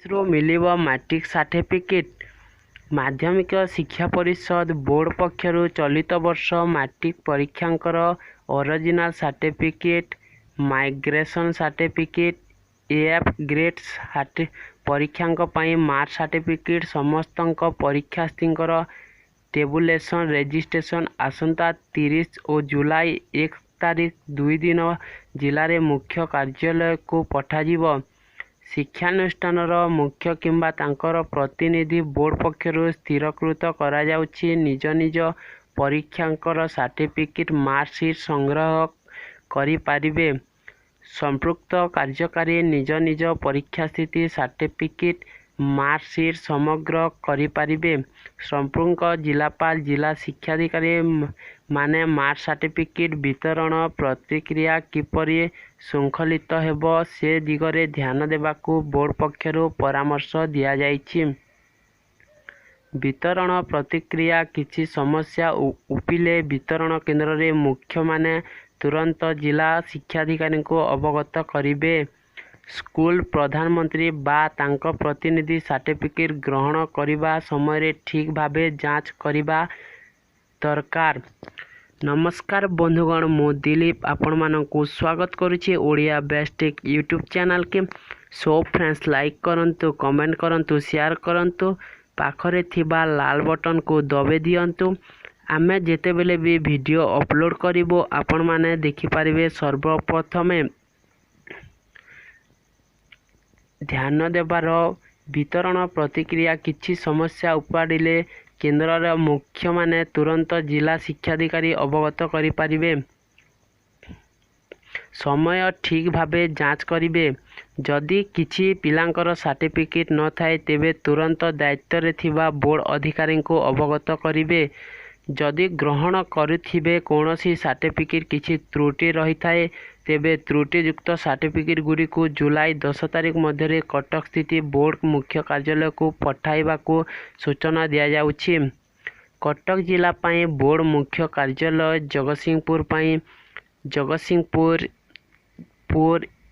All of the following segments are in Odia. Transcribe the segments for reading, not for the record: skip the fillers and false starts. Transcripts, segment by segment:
ରୁ ମିଳିବ ମାଟ୍ରିକ ସାର୍ଟିଫିକେଟ୍। ମାଧ୍ୟମିକ ଶିକ୍ଷା ପରିଷଦ ବୋର୍ଡ଼ ପକ୍ଷରୁ ଚଳିତ ବର୍ଷ ମାଟ୍ରିକ ପରୀକ୍ଷାଙ୍କର original certificate, migration certificate, F grade ପରୀକ୍ଷାଙ୍କ ପାଇଁ ମାର୍କ ସାର୍ଟିଫିକେଟ୍ ସମସ୍ତଙ୍କ ପରୀକ୍ଷାର୍ଥୀଙ୍କର ଟେବୁଲେସନ୍ ରେଜିଷ୍ଟ୍ରେସନ୍ ଆସନ୍ତା 30 ଓ ଜୁଲାଇ 1 ତାରିଖ 2 ଦିନ ଜିଲ୍ଲାରେ ମୁଖ୍ୟ କାର୍ଯ୍ୟାଳୟକୁ ପଠାଯିବ। ଶିକ୍ଷାନୁଷ୍ଠାନର ମୁଖ୍ୟ କିମ୍ବା ତାଙ୍କର ପ୍ରତିନିଧି ବୋର୍ଡ଼ ପକ୍ଷରୁ ସ୍ଥିରୀକୃତ କରାଯାଉଛି ନିଜ ନିଜ ପରୀକ୍ଷାଙ୍କର ସାର୍ଟିଫିକେଟ୍ ମାର୍କସିଟ୍ ସଂଗ୍ରହ କରିପାରିବେ। ସମ୍ପୃକ୍ତ କାର୍ଯ୍ୟକାରୀ ନିଜ ନିଜ ପରୀକ୍ଷା ସ୍ଥିତି ସାର୍ଟିଫିକେଟ୍ ମାର୍କସିଟ୍ ସମଗ୍ର କରିପାରିବେ। ସମ୍ପୃକ୍ତ ଜିଲ୍ଲାପାଳ ଜିଲ୍ଲା ଶିକ୍ଷାଧିକାରୀ ମାନେ ମାର୍କ ସାର୍ଟିଫିକେଟ୍ ବିତରଣ ପ୍ରକ୍ରିୟା କିପରି ଶୃଙ୍ଖଳିତ ହେବ ସେ ଦିଗରେ ଧ୍ୟାନ ଦେବାକୁ ବୋର୍ଡ଼ ପକ୍ଷରୁ ପରାମର୍ଶ ଦିଆଯାଇଛି। ବିତରଣ ପ୍ରକ୍ରିୟା କିଛି ସମସ୍ୟା ଉପୁଜିଲେ ବିତରଣ କେନ୍ଦ୍ରରେ ମୁଖ୍ୟମାନେ ତୁରନ୍ତ ଜିଲ୍ଲା ଶିକ୍ଷାଧିକାରୀଙ୍କୁ ଅବଗତ କରିବେ। ସ୍କୁଲ ପ୍ରଧାନମନ୍ତ୍ରୀ ବା ତାଙ୍କ ପ୍ରତିନିଧି ସାର୍ଟିଫିକେଟ୍ ଗ୍ରହଣ କରିବା ସମୟରେ ଠିକ୍ ଭାବେ ଯାଞ୍ଚ କରିବା ଦରକାର। ନମସ୍କାର ବନ୍ଧୁଗଣ, ମୁଁ ଦିଲ୍ଲୀପ ଆପଣମାନଙ୍କୁ ସ୍ୱାଗତ କରୁଛି ଓଡ଼ିଆ ବେଷ୍ଟେକ୍ ୟୁଟ୍ୟୁବ୍ ଚ୍ୟାନେଲକେ। ସୋ ଫ୍ରେଣ୍ଡସ୍, ଲାଇକ୍ କରନ୍ତୁ, କମେଣ୍ଟ କରନ୍ତୁ, ସେୟାର କରନ୍ତୁ, ପାଖରେ ଥିବା ଲାଲ ବଟନକୁ ଦବାଇ ଦିଅନ୍ତୁ। ଆମେ ଯେତେବେଳେ ବି ଭିଡ଼ିଓ ଅପଲୋଡ଼ କରିବୁ ଆପଣମାନେ ଦେଖିପାରିବେ ସର୍ବପ୍ରଥମେ। ଧ୍ୟାନ ଦେବାର ବିତରଣ ପ୍ରକ୍ରିୟା କିଛି ସମସ୍ୟା ଉପୁଜିଲେ କେନ୍ଦ୍ରର ମୁଖ୍ୟମାନେ ତୁରନ୍ତ ଜିଲ୍ଲା ଶିକ୍ଷାଧିକାରୀ ଅବଗତ କରିପାରିବେ। ସମୟ ଠିକ୍ ଭାବେ ଯାଞ୍ଚ କରିବେ। ଯଦି କିଛି ପିଲାଙ୍କର ସାର୍ଟିଫିକେଟ୍ ନଥାଏ ତେବେ ତୁରନ୍ତ ଦାୟିତ୍ୱରେ ଥିବା ବୋର୍ଡ଼ ଅଧିକାରୀଙ୍କୁ ଅବଗତ କରିବେ। ଯଦି ଗ୍ରହଣ କରୁଥିବା କୌଣସି ସାର୍ଟିଫିକେଟ୍ କିଛି ତ୍ରୁଟି ରହିଥାଏ ତେବେ ତ୍ରୁଟିଯୁକ୍ତ ସାର୍ଟିଫିକେଟ୍ ଗୁଡ଼ିକୁ ଜୁଲାଇ 10 ତାରିଖ ମଧ୍ୟରେ କଟକ ସ୍ଥିତ ବୋର୍ଡ଼ ମୁଖ୍ୟ କାର୍ଯ୍ୟାଳୟକୁ ପଠାଇବାକୁ ସୂଚନା ଦିଆଯାଇଛି। କଟକ ଜିଲ୍ଲା ପାଇଁ ବୋର୍ଡ଼ ମୁଖ୍ୟ କାର୍ଯ୍ୟାଳୟ, ଜଗତସିଂହପୁର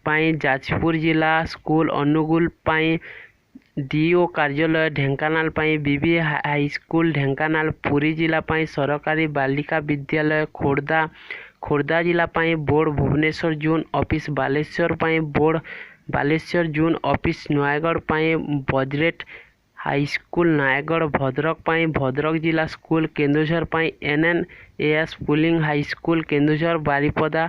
ପାଇଁ ଯାଜପୁର ଜିଲ୍ଲା ସ୍କୁଲ, ଅନୁଗୁଳ ପାଇଁ DO କାର୍ଯ୍ୟାଳୟ, ଢେଙ୍କାନାଳ ପାଇଁ BB ହାଇସ୍କୁଲ ଢେଙ୍କାନାଳ, ପୁରୀ ଜିଲ୍ଲା ପାଇଁ ସରକାରୀ ବାଳିକା ବିଦ୍ୟାଳୟ ଖୋର୍ଦ୍ଧା ଜିଲ୍ଲା ପାଇଁ board Bhubaneswar zone office, Baleswar ପାଇଁ board Baleswar zone office, Nayagarh ପାଇଁ ବଜ୍ରେଟ୍ ହାଇସ୍କୁଲ ନୟାଗଡ଼, ଭଦ୍ରକ ପାଇଁ ଭଦ୍ରକ ଜିଲ୍ଲା ସ୍କୁଲ, କେନ୍ଦୁଝର ପାଇଁ NNAS ପୁଲିଂ high school Keonjhar, Baripada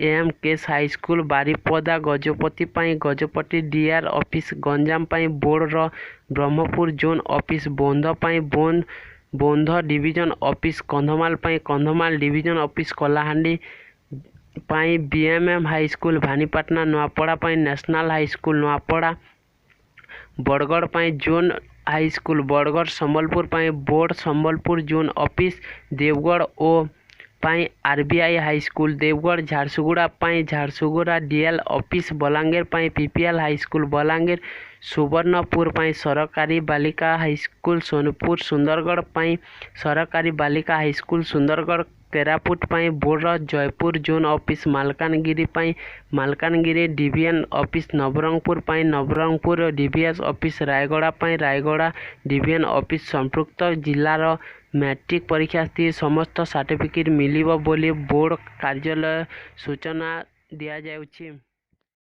AMKS high school Baripada, Gajapati ପାଇଁ ଗଜପତି DR ଅଫିସ୍, ଗଞ୍ଜାମ ପାଇଁ border Brahmapur zone office, Boudh ପାଇଁ ବୌଦ୍ଧ ଡିଭିଜନ ଅଫିସ୍, କନ୍ଧମାଳ ପାଇଁ କନ୍ଧମାଳ ଡିଭିଜନ ଅଫିସ୍, କଳାହାଣ୍ଡି ପାଇଁ BMM ହାଇସ୍କୁଲ ଭାନିପାଟଣା, ନୂଆପଡ଼ା ପାଇଁ ନ୍ୟାସନାଲ ହାଇସ୍କୁଲ ନୂଆପଡ଼ା, ବରଗଡ଼ ପାଇଁ ଜୋନ୍ ହାଇସ୍କୁଲ ବରଗଡ଼, ସମ୍ବଲପୁର ପାଇଁ board Sambalpur zone office, Deogarh ପାଇଁ RBI ହାଇସ୍କୁଲ ଦେଓଗଡ଼, ଝାରସୁଗୁଡ଼ା ପାଇଁ ଝାରସୁଗୁଡ଼ା DL ଅଫିସ୍, ବଲାଙ୍ଗୀର ପାଇଁ PPL ହାଇସ୍କୁଲ ବଲାଙ୍ଗୀର, ସୁବର୍ଣ୍ଣପୁର ପାଇଁ ସରକାରୀ ବାଳିକା ହାଇସ୍କୁଲ ସୋନପୁର, ସୁନ୍ଦରଗଡ଼ ପାଇଁ ସରକାରୀ ବାଳିକା ହାଇସ୍କୁଲ ସୁନ୍ଦରଗଡ଼, କୋରାପୁଟ ପାଇଁ ବୋର୍ଡ଼ର ଜୟପୁର ଜୋନ୍ ଅଫିସ୍, ମାଲକାନଗିରି ପାଇଁ ମାଲକାନଗିରି DVN ଅଫିସ୍, ନବରଙ୍ଗପୁର ପାଇଁ ନବରଙ୍ଗପୁର DVS ଅଫିସ୍, ରାୟଗଡ଼ା ପାଇଁ ରାୟଗଡ଼ା DVN ଅଫିସ୍। ସମ୍ପୃକ୍ତ ଜିଲ୍ଲାର ମ୍ୟାଟ୍ରିକ ପରୀକ୍ଷାର୍ଥୀ ସମସ୍ତ ସାର୍ଟିଫିକେଟ୍ ମିଳିବ ବୋଲି ବୋର୍ଡ଼ କାର୍ଯ୍ୟାଳୟ ସୂଚନା ଦିଆଯାଉଛି।